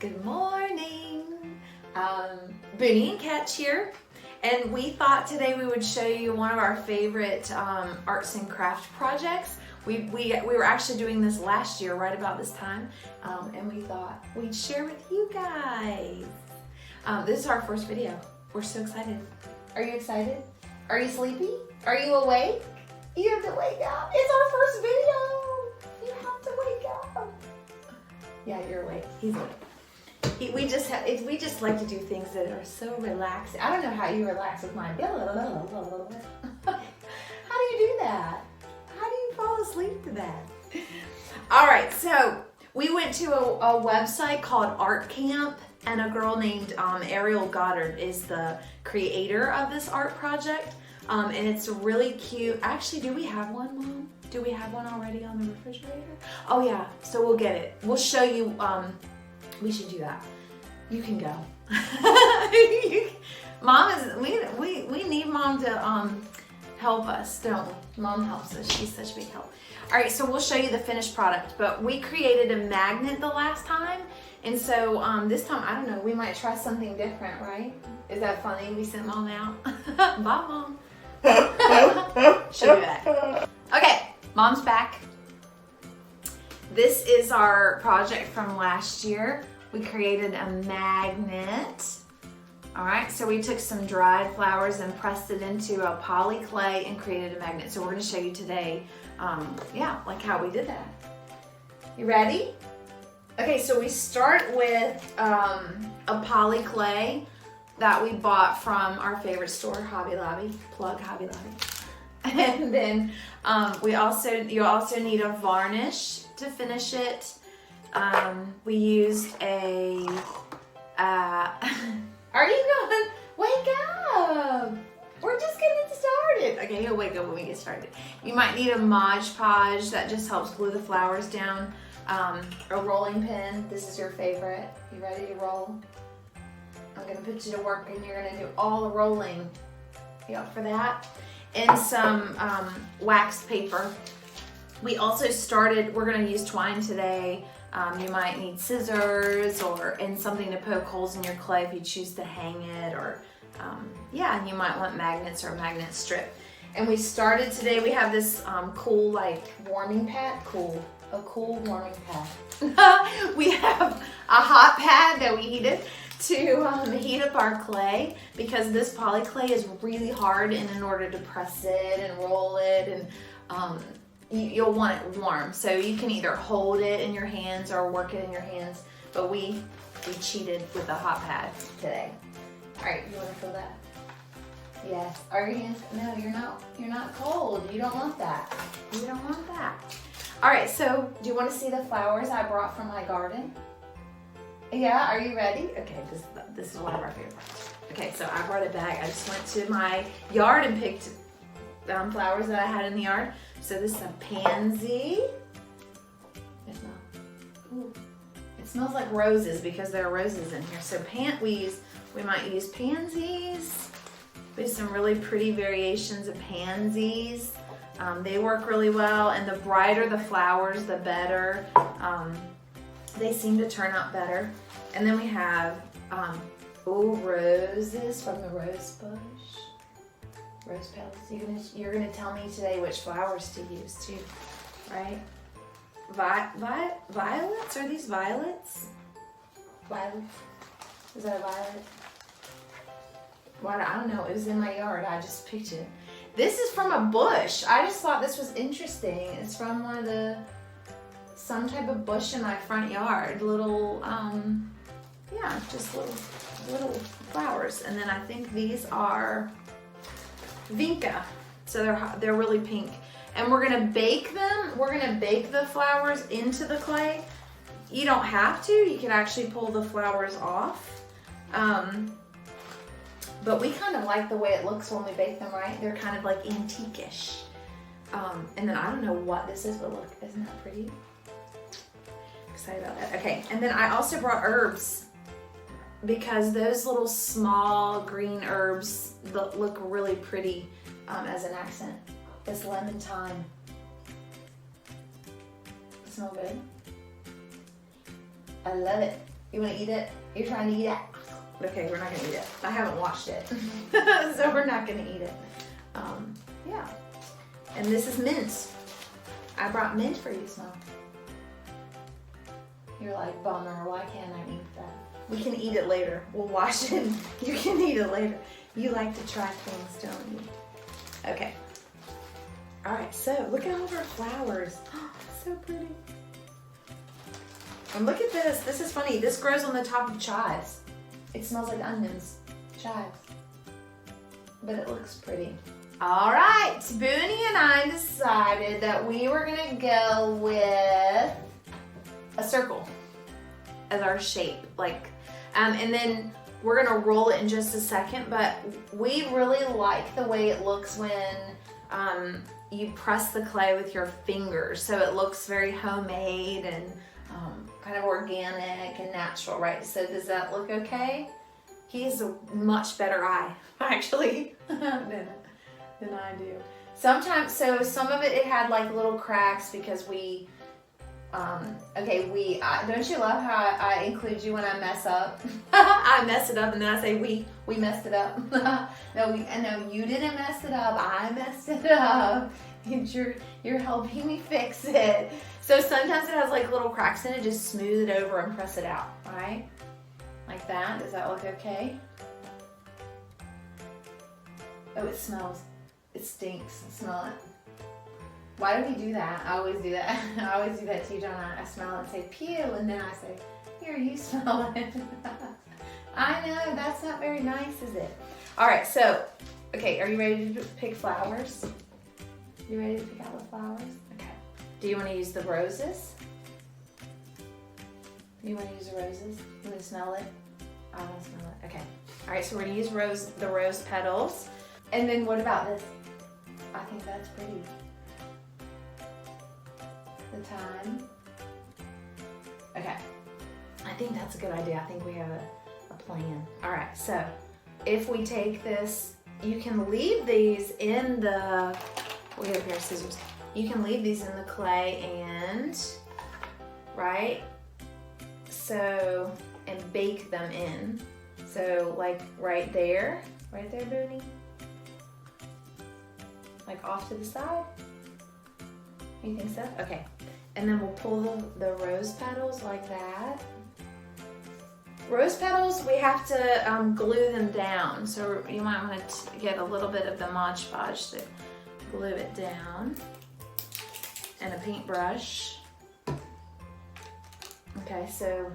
Good morning. Booney and Catch here, and we thought today we would show you one of our favorite arts and craft projects. We were actually doing this last year right about this time, and we thought we'd share with you guys. This is our first video. We're so excited. Are you excited? Are you sleepy? Are you awake? You have to wake up. It's our first video. You have to wake up. Yeah, you're awake. He's awake. We just like to do things that are so relaxing. I don't know how you relax with my blah, blah, blah, blah, blah, blah. How do you do that? How do you fall asleep to that? All right, so we went to a website called Art Camp, and a girl named Arielle Goddard is the creator of this art project. And it's really cute. Actually, do we have one, Mom? Do we have one already on the refrigerator? Oh yeah, so we'll get it. We'll show you, we should do that. You can go. We need Mom to help us, don't we? Mom helps us, she's such a big help. All right, so we'll show you the finished product, but we created a magnet the last time, and so this time, I don't know, we might try something different, right? Is that funny? We sent Mom out. Bye, Mom. She'll do that. Okay, Mom's back. This is our project from last year. We created a magnet. All right, so we took some dried flowers and pressed it into a poly clay and created a magnet. So we're gonna show you today, like how we did that. You ready? Okay, so we start with a poly clay that we bought from our favorite store, Hobby Lobby. Plug Hobby Lobby. And then you also need a varnish to finish it. We used a. Are you going? Wake up! We're just getting started. Okay, he'll wake up when we get started. You might need a Mod Podge that just helps glue the flowers down. A rolling pin. This is your favorite. You ready to roll? I'm gonna put you to work and you're gonna do all the rolling. You up for that? And some wax paper. We also started, we're gonna use twine today. You might need scissors and something to poke holes in your clay if you choose to hang it, or and you might want magnets or a magnet strip. And we started today, we have this cool like warming pad, a cool warming pad. We have a hot pad that we heated to heat up our clay, because this poly clay is really hard, and in order to press it and roll it, and you'll want it warm. So you can either hold it in your hands or work it in your hands, but we cheated with the hot pad today. All right, you want to feel that? Yes. Are your hands? No, you're not cold. You don't want that. You don't want that. All right, so do you want to see the flowers I brought from my garden? Yeah, are you ready? Okay, this is one of our favorite parts. Okay, so I brought it back. I just went to my yard and picked flowers that I had in the yard. So this is a pansy. It smells like roses because there are roses in here. So we might use pansies. We have some really pretty variations of pansies. They work really well, and the brighter the flowers, the better. They seem to turn out better. And then we have roses from the rose bush. Rose petals. You're gonna tell me today which flowers to use too, right? Violets? Are these violets? Violets? Is that a violet? Well, I don't know. It was in my yard. I just picked it. This is from a bush. I just thought this was interesting. It's from some type of bush in my front yard. Little, just little flowers. And then I think these are vinca. So they're really pink. And we're gonna bake them. We're gonna bake the flowers into the clay. You don't have to. You can actually pull the flowers off. But we kind of like the way it looks when we bake them, right? They're kind of like antique-ish. And then I don't know what this is, but look, isn't that pretty? Excited about that. Okay, and then I also brought herbs, because those little small green herbs look really pretty as an accent. It's lemon thyme. Smell good? I love it. You want to eat it? You're trying to eat it? Okay, we're not going to eat it. I haven't washed it. So we're not going to eat it. Yeah. And this is mint. I brought mint for you to smell. You're like, bummer, why can't I eat that? We can eat it later. We'll wash it. You can eat it later. You like to try things, don't you? Okay. All right, so look at all of our flowers. Oh, so pretty. And look at this. This is funny. This grows on the top of chives. It smells like onions. Chives. But it looks pretty. All right, Booney and I decided that we were gonna go with a circle as our shape, and then we're gonna roll it in just a second, but we really like the way it looks when you press the clay with your fingers, so it looks very homemade and kind of organic and natural, right? So does that look okay? He has a much better eye, actually, than I do. Sometimes, so some of it had like little cracks because we, don't you love how I include you when I mess up? I mess it up and then I say we messed it up. No, you didn't mess it up, I messed it up. And you're helping me fix it. So sometimes it has like little cracks in it, just smooth it over and press it out, right? Like that, does that look okay? Oh, it smells. It stinks. Smell it. Why do we do that? I always do that. I always do that too, don't I? I smell it and say, pew, and then I say, here, you smell it. I know, that's not very nice, is it? All right, so, okay, are you ready to pick flowers? You ready to pick out the flowers? Okay. Do you want to use the roses? You want to use the roses? You want to smell it? I want to smell it. Okay. All right, so we're going to use the rose petals. And then what about this? I think that's pretty. The thyme. Okay. I think that's a good idea. I think we have a plan. All right, so if we take this, you can leave these in the, we have a pair of scissors. You can leave these in the clay and, right? So, and bake them in. So like right there, Booney? Like off to the side? You think so? Okay. And then we'll pull the rose petals like that. Rose petals, we have to glue them down. So you might want to get a little bit of the Mod Podge to glue it down. And a paintbrush. Okay, so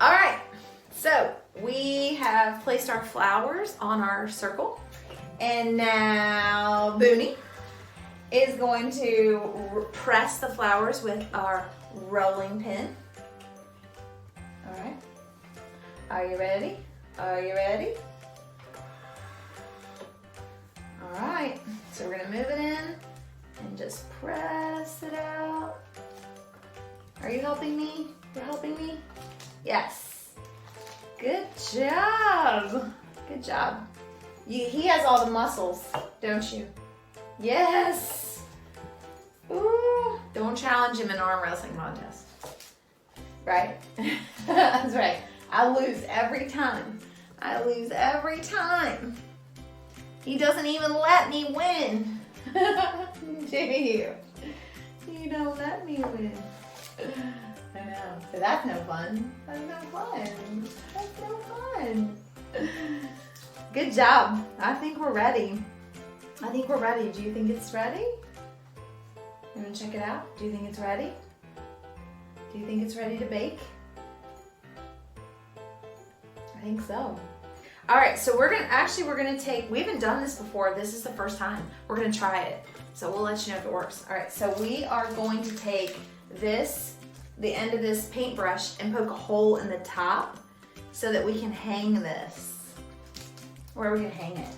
all right, so we have placed our flowers on our circle, and now Booney is going to press the flowers with our rolling pin. All right, are you ready? Are you ready? All right, so we're gonna move it in and just press it out. Are you helping me? You're helping me? Yes. Good job. Good job. He has all the muscles, don't you? Yes. Ooh. Don't challenge him in an arm wrestling contest. Right? That's right. I lose every time. I lose every time. He doesn't even let me win. Do you? You don't let me win. I know. So that's no fun. That's no fun. That's no fun. Good job. I think we're ready. I think we're ready. Do you think it's ready? You want to check it out? Do you think it's ready? Do you think it's ready to bake? I think so. All right, so we're gonna take, we haven't done this before. This is the first time. We're gonna try it. So we'll let you know if it works. All right, so we are going to take this, the end of this paintbrush, and poke a hole in the top so that we can hang this. Where are we gonna hang it?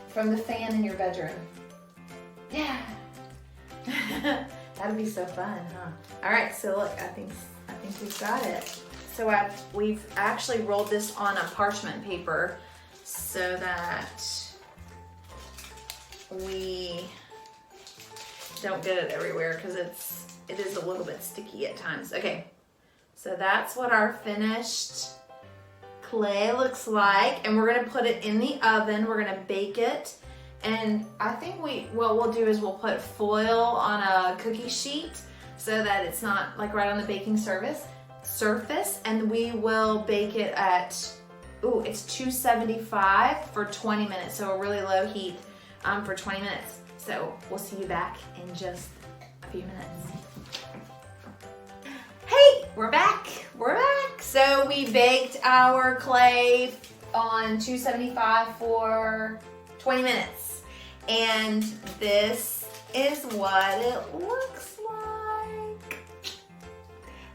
From the fan in your bedroom. Yeah. That'd be so fun, huh? All right, so look, I think we've got it. So we've actually rolled this on a parchment paper so that we don't get it everywhere because it is a little bit sticky at times. Okay, so that's what our finished clay looks like, and we're gonna put it in the oven. We're gonna bake it, and I think what we'll do is we'll put foil on a cookie sheet so that it's not like right on the baking surface, and we will bake it at, it's 275 for 20 minutes, so a really low heat for 20 minutes. So we'll see you back in just a few minutes. Hey, we're back. So we baked our clay on 275 for 20 minutes. And this is what it looks like.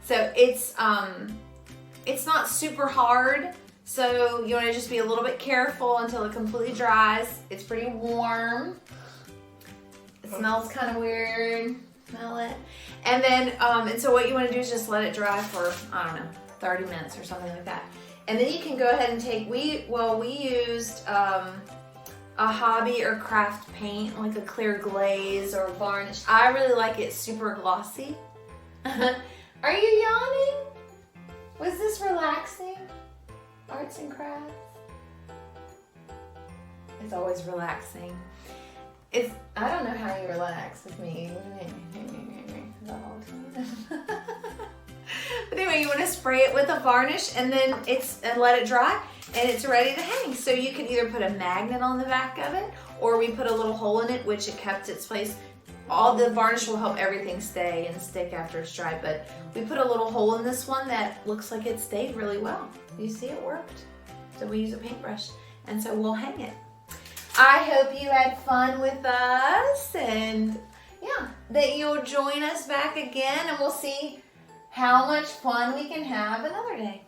So it's not super hard. So you want to just be a little bit careful until it completely dries. It's pretty warm. It smells kind of weird. Smell it. And then, and so what you want to do is just let it dry for, I don't know, 30 minutes or something like that. And then you can go ahead and take, we used a hobby or craft paint, like a clear glaze or varnish. I really like it super glossy. Are you yawning? Was this relaxing? Arts and crafts? It's always relaxing. I don't know how you relax with me. But anyway, you want to spray it with a varnish and then let it dry, and it's ready to hang. So you can either put a magnet on the back of it, or we put a little hole in it, which it kept its place. All the varnish will help everything stay and stick after it's dried, but we put a little hole in this one that looks like it stayed really well. You see, it worked. So we use a paintbrush, and so we'll hang it. I hope you had fun with us, and yeah, that you'll join us back again, and we'll see how much fun we can have another day.